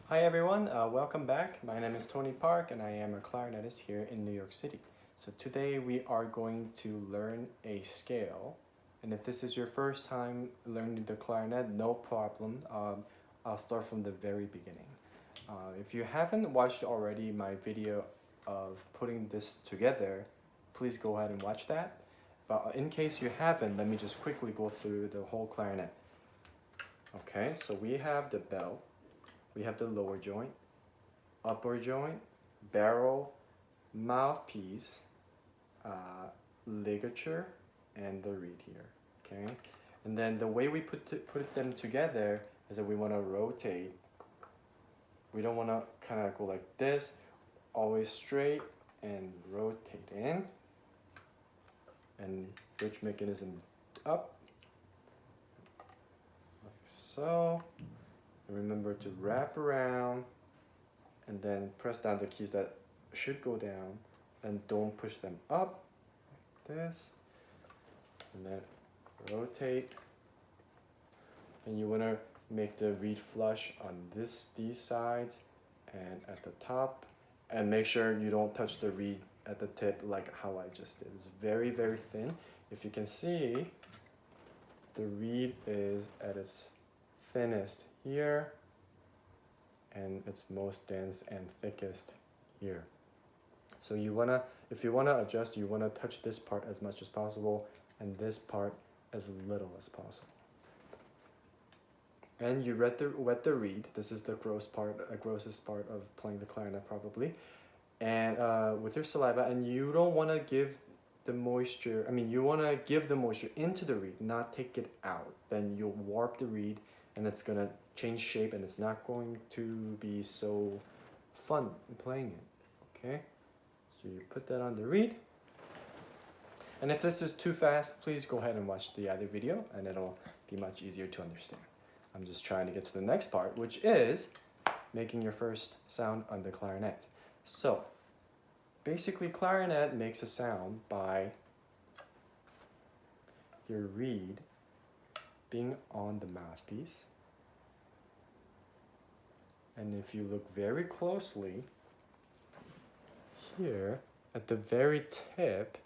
Hi everyone, welcome back. My name is Tony Park and I am a clarinetist here in New York City. So today we are going to learn a scale, and if this is your first time learning the clarinet, no problem. I'll start from the very beginning. If you haven't watched already my video of putting this together, please go ahead and watch that. But in case you haven't, let me just quickly go through the whole clarinet. Okay, so we have the bell. We have the lower joint, upper joint, barrel, mouthpiece, ligature, and the reed here. Okay, and then the way we put them together is that we want to rotate. We don't want to kind of go like this, always straight and rotate in, and bridge mechanism up, like so. And remember to wrap around and then press down the keys that should go down, and don't push them up like this, and then rotate. And you want to make the reed flush on these sides and at the top, and make sure you don't touch the reed at the tip like how I just did. It's very, very thin. If you can see, the reed is at its thinnest here, and it's most dense and thickest here. So you wanna, if you wanna adjust, you wanna touch this part as much as possible and this part as little as possible. And you wet the reed. This is the grossest part of playing the clarinet probably. And with your saliva, and you don't wanna give the moisture, you wanna give the moisture into the reed, not take it out. Then you'll warp the reed and it's gonna change shape and it's not going to be so fun playing it, okay? So you put that on the reed. And if this is too fast, please go ahead and watch the other video and it'll be much easier to understand. I'm just trying to get to the next part, which is making your first sound on the clarinet. So, basically clarinet makes a sound by your reed being on the mouthpiece. And if you look very closely, here at the very tip,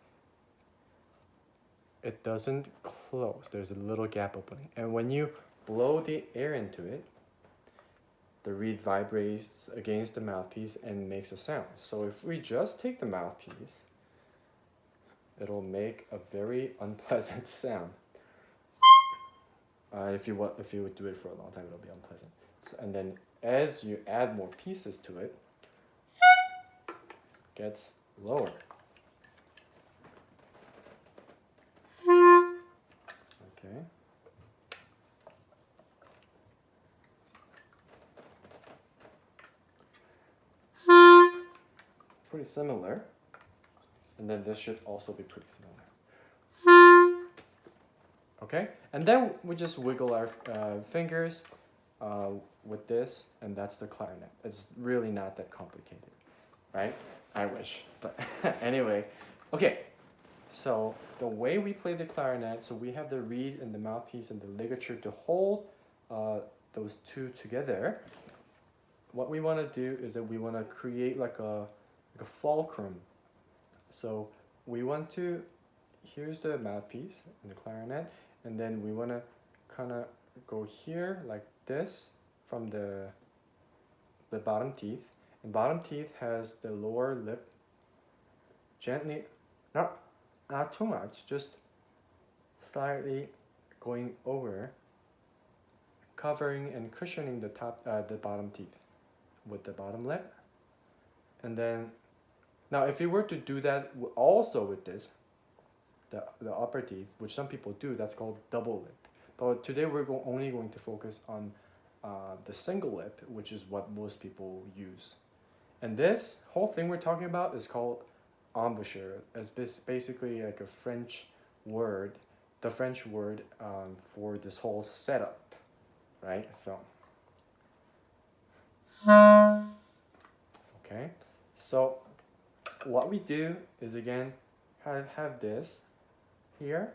it doesn't close. There's a little gap opening. And when you blow the air into it, the reed vibrates against the mouthpiece and makes a sound. So if we just take the mouthpiece, it'll make a very unpleasant sound. If you would do it for a long time, it'll be unpleasant. So, and then as you add more pieces to it, it gets lower. Okay. Pretty similar. And then this should also be pretty similar. Okay, and then we just wiggle our fingers with this, and that's the clarinet. It's really not that complicated, right? I wish, but anyway. Okay, so the way we play the clarinet, so we have the reed and the mouthpiece and the ligature to hold those two together. What we want to do is that we want to create like a fulcrum. So we want to, here's the mouthpiece and the clarinet, and then we want to kind of go here like this from the bottom teeth. And bottom teeth has the lower lip gently, not too much, just slightly going over, covering and cushioning the bottom teeth with the bottom lip. And then, now if you were to do that also with this, the upper teeth, which some people do, that's called double lip. But today we're only going to focus on the single lip, which is what most people use. And this whole thing we're talking about is called embouchure. It's basically like a French word, the French word for this whole setup, right? So, okay. So what we do is, again, have this here,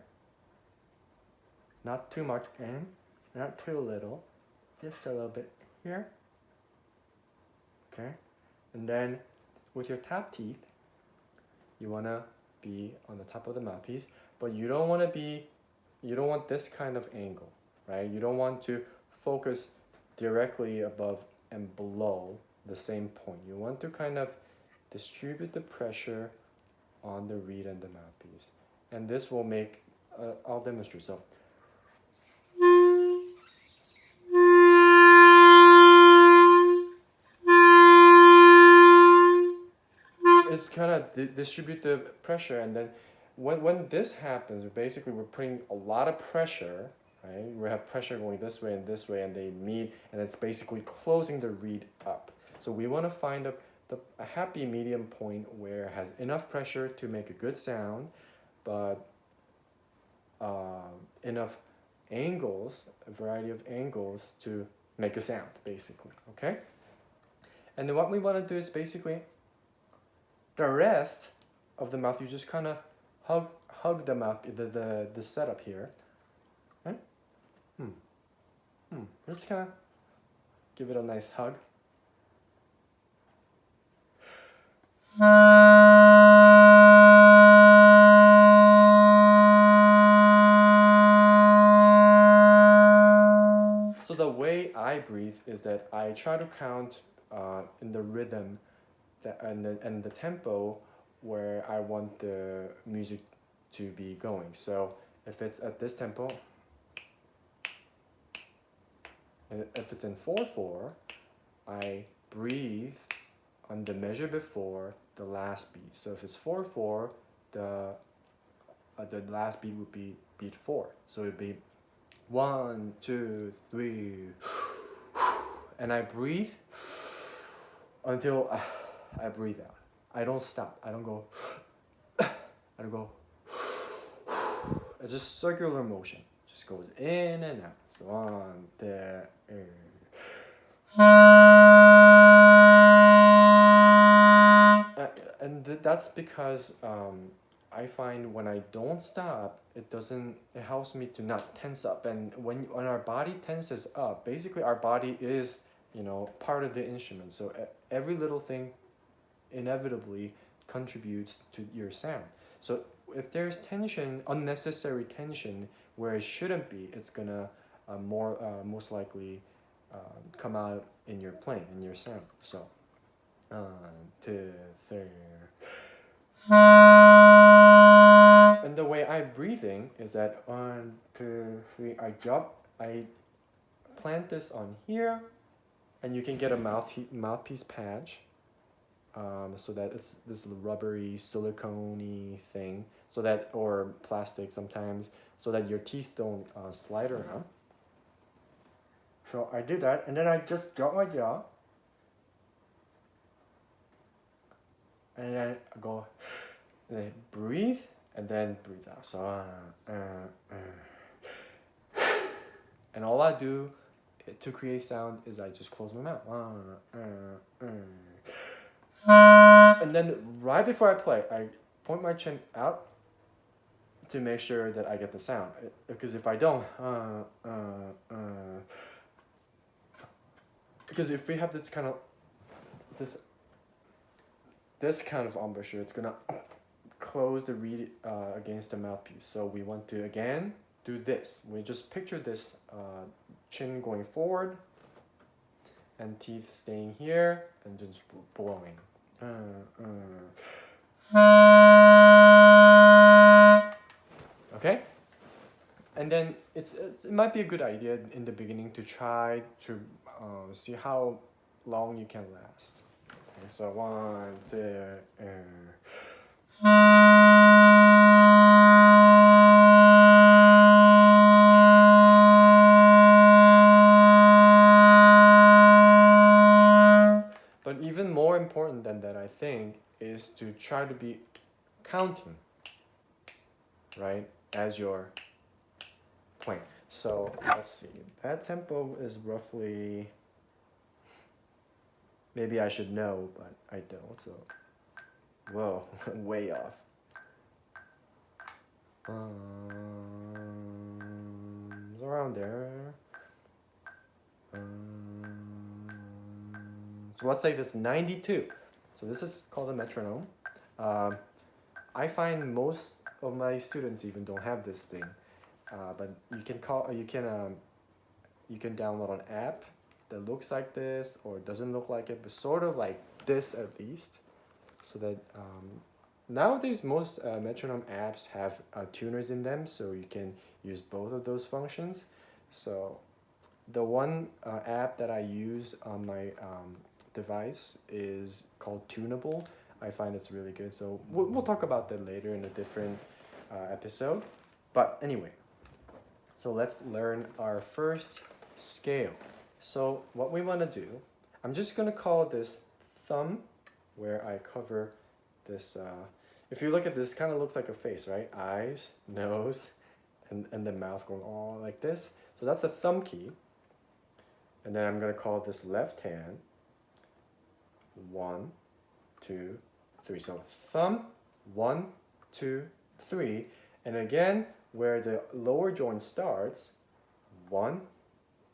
not too much in, not too little, just a little bit here, Okay, and then with your tap teeth, you want to be on the top of the mouthpiece, but you don't want this kind of angle, right? You don't want to focus directly above and below the same point. You want to kind of distribute the pressure on the reed and the mouthpiece. And this will make, I'll demonstrate. So, it's kind of distribute the pressure, and then when this happens, basically we're putting a lot of pressure, right? We have pressure going this way, and they meet, and it's basically closing the reed up. So we want to find a happy medium point where it has enough pressure to make a good sound, but enough angles, a variety of angles to make a sound, basically, okay? And then what we want to do is basically the rest of the mouth, you just kind of hug the mouth, the setup here. Right? Let's kind of give it a nice hug. So the way I breathe is that I try to count in the rhythm and the tempo where I want the music to be going. So if it's at this tempo, and if it's in 4/4, I breathe on the measure before the last beat. So if it's 4/4, the last beat would be beat 4. So it'd be 1, 2, 3, and I breathe until I breathe out. I don't stop. I don't go. I don't go. It's just circular motion. Just goes in and out. So 1, 2, and that's because I find when I don't stop, it helps me to not tense up. And when our body tenses up, basically our body is, part of the instrument. So every little thing inevitably contributes to your sound. So if there's tension, unnecessary tension, where it shouldn't be, it's gonna most likely come out in your playing, in your sound. So 1, 2, 3. And the way I'm breathing is that 1, 2, 3. I jump. I plant this on here, and you can get a mouthpiece patch, so that it's this rubbery, silicone-y thing, so that, or plastic sometimes, so that your teeth don't slide around. So I did that, and then I just drop my jaw, and then I go, and then breathe, and then breathe out. So and all I do to create sound is I just close my mouth. And then right before I play, I point my chin out to make sure that I get the sound. Because if I don't, because if we have this kind of embouchure, it's gonna close the reed against the mouthpiece. So we want to again do this. We just picture this chin going forward and teeth staying here and just blowing. Okay? And then it might be a good idea in the beginning to try to see how long you can last. Okay, so 1, 2, But even more important than that, I think, is to try to be counting, right, as you're playing. So let's see, that tempo is roughly, maybe I should know, but I don't, so, whoa, way off. Around there. So let's say this 92. So this is called a metronome. I find most of my students even don't have this thing, but you can download an app that looks like this or doesn't look like it, but sort of like this at least, so that nowadays most metronome apps have tuners in them, so you can use both of those functions. So the one app that I use on my device is called Tunable. I find it's really good. So we'll talk about that later in a different episode. But anyway, so let's learn our first scale. So what we want to do, I'm just going to call this thumb, where I cover this. If you look at this, kind of looks like a face, right? Eyes, nose, and the mouth going all like this. So that's a thumb key. And then I'm going to call this left hand 1, 2, 3. So thumb 1, 2, 3. And again, where the lower joint starts, 1,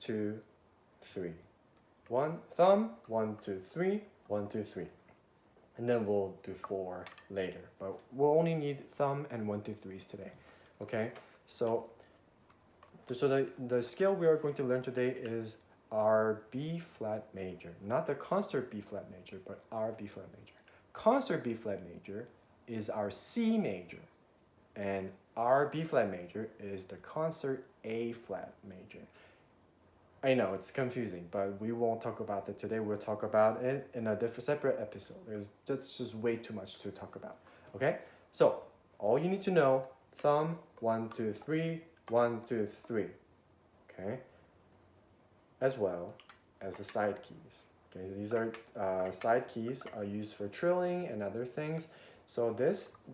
2, 3. One thumb, 1, 2, 3, 1, 2, 3. And then we'll do 4 later. But we'll only need thumb and 1, 2, 3s today. Okay? So the scale we are going to learn today is our B flat major, not the concert B flat major, but our B flat major. Concert B flat major is our C major, and our B flat major is the concert A flat major. I know it's confusing, but we won't talk about that today. We'll talk about it in a separate episode. That's just way too much to talk about. Okay, so all you need to know: thumb 1, 2, 3, 1, 2, 3. Okay. As well as the side keys. Okay, so these are side keys are used for trilling and other things. So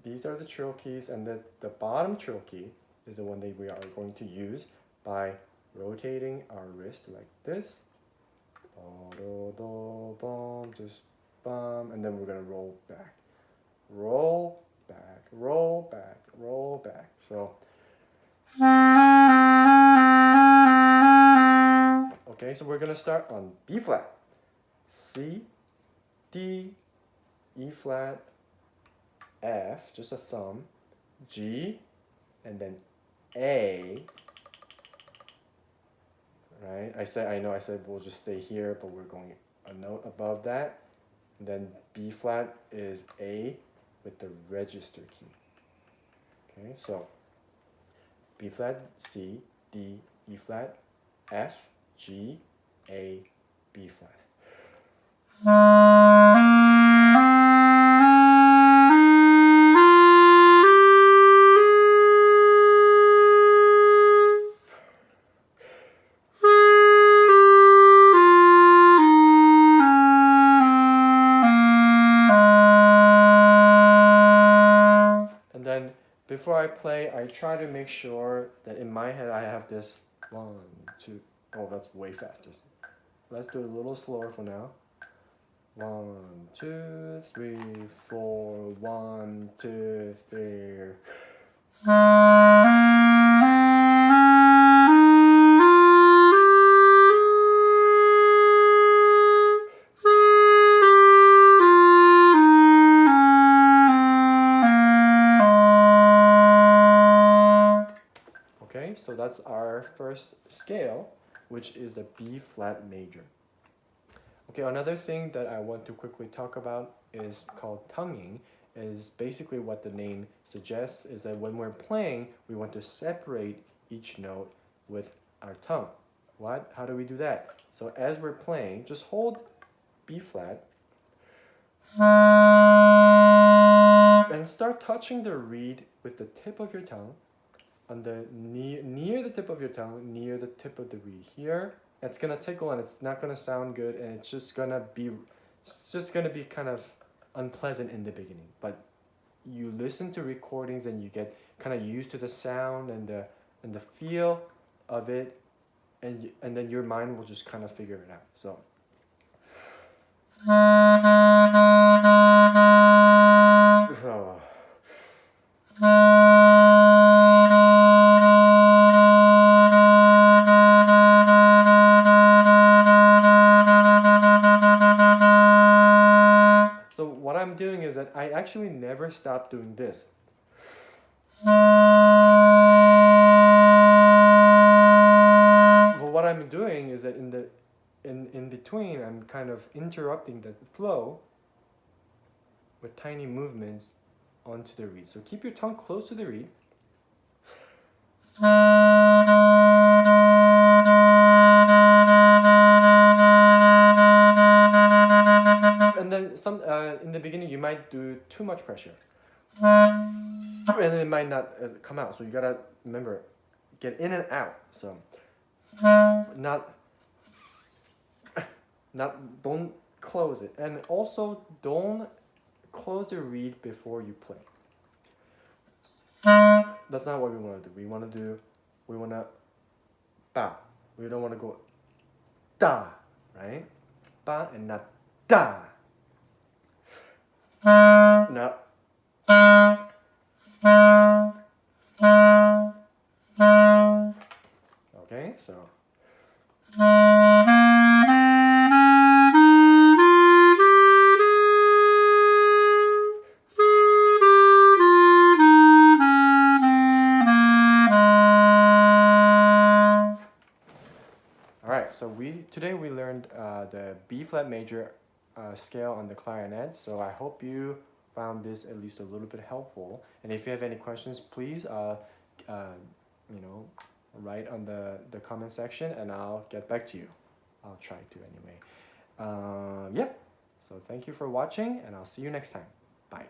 these are the trill keys, and the bottom trill key is the one that we are going to use by rotating our wrist like this. Just bum, and then we're gonna roll back, roll back, roll back, roll back. So. Okay, so we're gonna start on B flat, C, D, E flat, F, just a thumb, G, and then A. Right? I know I said we'll just stay here, but we're going a note above that. And then B flat is A with the register key. Okay, so B flat, C, D, E flat, F, G, A, B flat. And then before I play, I try to make sure that in my head I have this 1, 2. Oh, that's way faster. Let's do it a little slower for now. 1, 2, 3, 4. 1, 2, 3. Okay, so that's our first scale, which is the B flat major. Okay, another thing that I want to quickly talk about is called tonguing. Is basically what the name suggests, is that when we're playing, we want to separate each note with our tongue. What? How do we do that? So as we're playing, just hold B flat and start touching the reed with the tip of your tongue on the near the tip of your tongue, near the tip of the reed here. It's gonna tickle and it's not gonna sound good, and it's just gonna be kind of unpleasant in the beginning. But you listen to recordings and you get kind of used to the sound and the feel of it, and then your mind will just kind of figure it out. So. I'm doing is that I actually never stop doing this. But what I'm doing is that in between, I'm kind of interrupting the flow with tiny movements onto the reed. So keep your tongue close to the reed. And then in the beginning, you might do too much pressure. And it might not come out. So you gotta remember, get in and out. So don't close it. And also don't close the reed before you play. That's not what we want to do. We want to ba. We don't want to go da, right? Ba and not da. No. Okay, so. Alright, so today we learned the B flat major scale on the clarinet, so I hope you found this at least a little bit helpful. And if you have any questions, please write on the comment section and I'll get back to you. I'll try to anyway. Yeah, so thank you for watching and I'll see you next time. Bye.